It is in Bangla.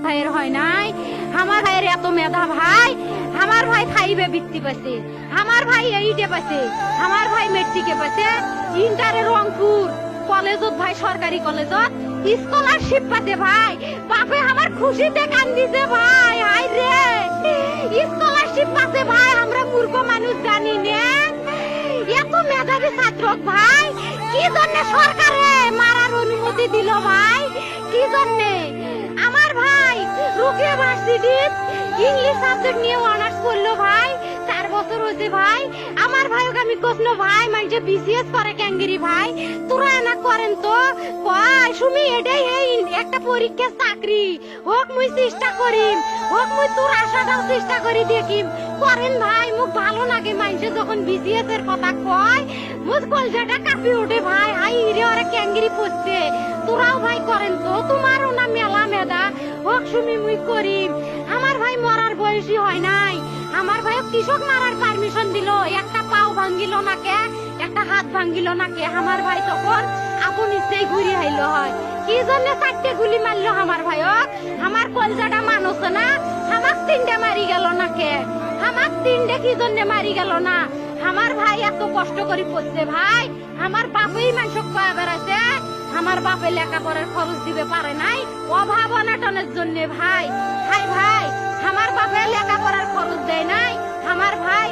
ভাইয়ের হয় নাই। আমার ভাইয়ের এত মেধা ভাই, আমার ভাই 5 বৃত্তি পাইছে, আমার ভাই 8 পাইছে, আমার ভাই মেট্রিকে পাইছে, ইন্টারে রংপুর কলেজত ভাই, সরকারি কলেজত স্কলারশিপ পাতে ভাই। বাপে আমার খুশিতে কান্দিছে ভাই, হাই রে স্কলারশিপ পাতে ভাই। আমরা মূর্খ মানুষ জানি না এত মেধাবী ছাত্র ভাই কি জন্য সরকারে মারার অনুমতি দিল ভাই, কি জন্য? আমার ভাই রুকিয়া ভার্সিটি ইংলিশ সাবজেক্ট নিয়ে অনার্স করলো ভাই, 4 বছর হয়েছে ভাই। আমার ভাইকে আমি কখনো ভাই মানে বিসিএস করে ক্যাঙ্গেরি ভাই, তোরা না করেন তো কয় সুমি এটাই একটা পরীক্ষা চাকরি হোক, মুই চেষ্টা করিম, হোক মুই তোর আশাটাও চেষ্টা করি দেখিম, করেন ভাই। মুখ ভালো লাগে মানুষে যখন বিসিএস এর কথা কয়, মুখ কলজাটা কাঁপি ওঠে ভাই, হাই রে ওরা ক্যাঙ্গেরি পড়ছে। তোরাও ভাই করেন তো, তোমারও না মেলা মেধা, হোক সুমি মুই করিম। আমার ভাই মরার বয়সী হয় নাই, আমার ভাই কৃষক মারার পারমিশন দিল, একটা পাও ভাঙ্গিল না কে, একটা হাত ভাঙ্গিল না কে। আমার ভাই তখন আপন ইচ্ছেই ঘুরি আইল হয়, কি জন্য 4টে গুলি মারলো আমার ভাইক? আমার কলজাটা মানুষ না, আমার 3টে মারি গেল না কে? আমার 3টে কি জন্য মারি গেল না? আমার ভাই এত কষ্ট করে পড়ছে ভাই, আমার বাপই মানুষ কয়া বেড়াইছে, আমার বাপে লেখাপড়ার খরচ দিবে পারে নাই অভাব অনাটনের জন্য ভাই। ভাই ভাই আমার বাপে লেখাপড়ার খরচ দেয় নাই, আমার ভাই